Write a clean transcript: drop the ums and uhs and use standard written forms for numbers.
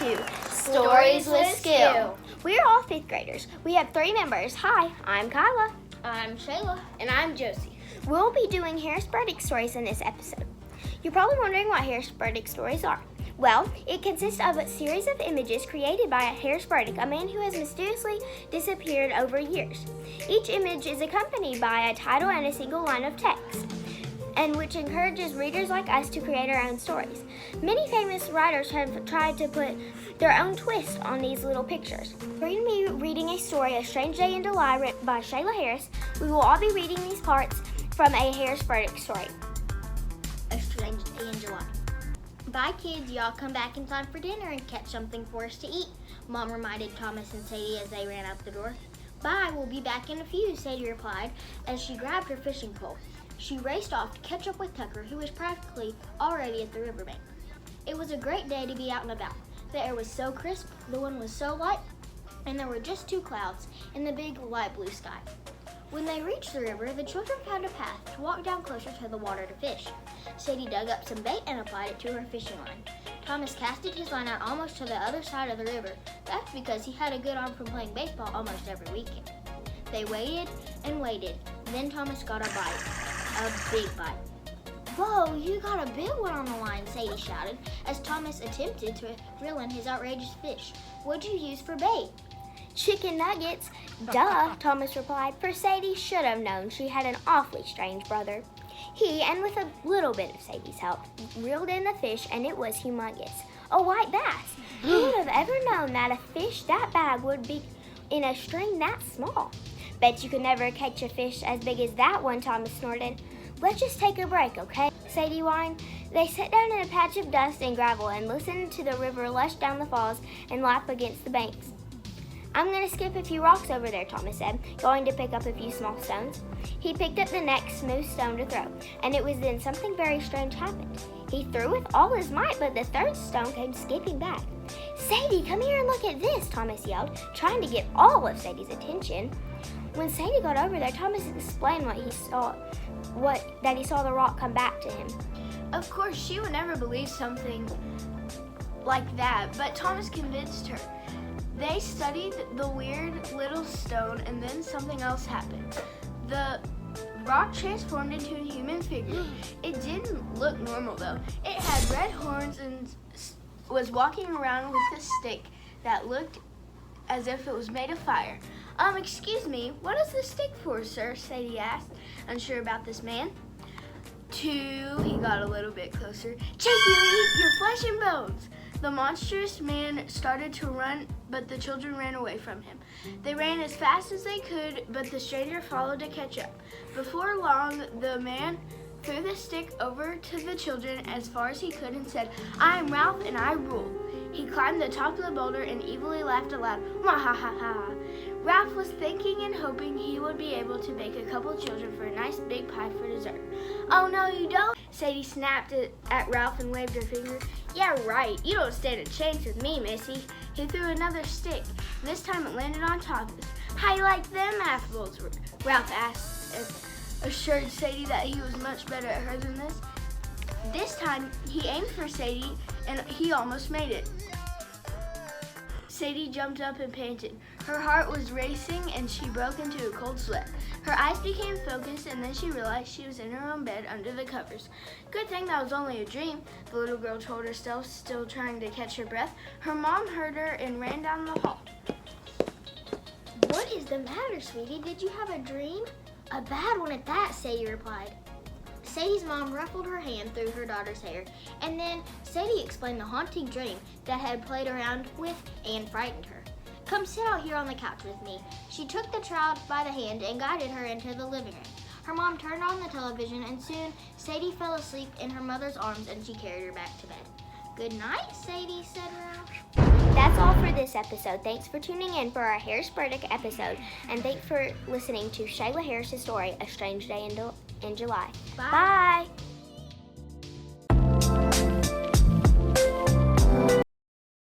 to Stories with Skill. We're all 5th graders. We have 3 members. Hi, I'm Kyla. I'm Shayla. And I'm Josie. We'll be doing Harris Burdick stories in this episode. You're probably wondering what Harris Burdick stories are. Well, it consists of a series of images created by Harris Burdick, a man who has mysteriously disappeared over years. Each image is accompanied by a title and a single line of text, and which encourages readers like us to create our own stories. Many famous writers have tried to put their own twist on these little pictures. We're going to be reading a story, A Strange Day in July, written by Shayla Harris. We will all be reading these parts from a Harris Burdick story. A Strange Day in July. Bye, kids. Y'all come back in time for dinner and catch something for us to eat, Mom reminded Thomas and Sadie as they ran out the door. Bye, we'll be back in a few, Sadie replied as she grabbed her fishing pole. She raced off to catch up with Tucker, who was practically already at the riverbank. It was a great day to be out and about. The air was so crisp, the wind was so light, and there were just 2 clouds in the big light blue sky. When they reached the river, the children found a path to walk down closer to the water to fish. Sadie dug up some bait and applied it to her fishing line. Thomas casted his line out almost to the other side of the river. That's because he had a good arm from playing baseball almost every weekend. They waited and waited. Then Thomas got a bite. A big bite. Whoa, you got a big one on the line, Sadie shouted as Thomas attempted to reel in his outrageous fish. What'd you use for bait? Chicken nuggets. Duh, Thomas replied, for Sadie should have known she had an awfully strange brother. He, and with a little bit of Sadie's help, reeled in the fish, and it was humongous. A white bass. Who would have ever known that a fish that big would be in a stream that small? Bet you could never catch a fish as big as that one, Thomas snorted. Let's just take a break, okay? Sadie whined. They sat down in a patch of dust and gravel and listened to the river lush down the falls and lap against the banks. I'm going to skip a few rocks over there, Thomas said, going to pick up a few small stones. He picked up the next smooth stone to throw, and it was then something very strange happened. He threw with all his might, but the third stone came skipping back. Sadie, come here and look at this, Thomas yelled, trying to get all of Sadie's attention. When Sadie got over there, Thomas explained that he saw the rock come back to him. Of course, she would never believe something like that, but Thomas convinced her. They studied the weird little stone, and then something else happened. The rock transformed into a human figure. It didn't look normal, though. It had red horns and was walking around with a stick that looked as if it was made of fire. Excuse me, what is the stick for, sir? Sadie asked, unsure about this man. He got a little bit closer. Chase you and eat your flesh and bones. The monstrous man started to run, but the children ran away from him. They ran as fast as they could, but the stranger followed to catch up. Before long, the man threw the stick over to the children as far as he could and said, I am Ralph and I rule. He climbed the top of the boulder and evilly laughed aloud. Wah ha ha ha. Ralph was thinking and hoping he would be able to bake a couple children for a nice big pie for dessert. Oh, no, you don't? Sadie snapped at Ralph and waved her finger. Yeah, right. You don't stand a chance with me, missy. He threw another stick. This time it landed on top of us. How you like them apples? Ralph asked, assured Sadie that he was much better at her than this. This time he aimed for Sadie and he almost made it. Sadie jumped up and panted. Her heart was racing and she broke into a cold sweat. Her eyes became focused and then she realized she was in her own bed under the covers. Good thing that was only a dream, the little girl told herself, still trying to catch her breath. Her mom heard her and ran down the hall. What is the matter, sweetie? Did you have a dream? A bad one at that, Sadie replied. Sadie's mom ruffled her hand through her daughter's hair, and then Sadie explained the haunting dream that had played around with and frightened her. Come sit out here on the couch with me. She took the child by the hand and guided her into the living room. Her mom turned on the television, and soon Sadie fell asleep in her mother's arms and she carried her back to bed. Good night, Sadie, said Ralph. That's all for this episode. Thanks for tuning in for our Harris Burdick episode, and thanks for listening to Shayla Harris' story, A Strange Day in July. Bye. Bye.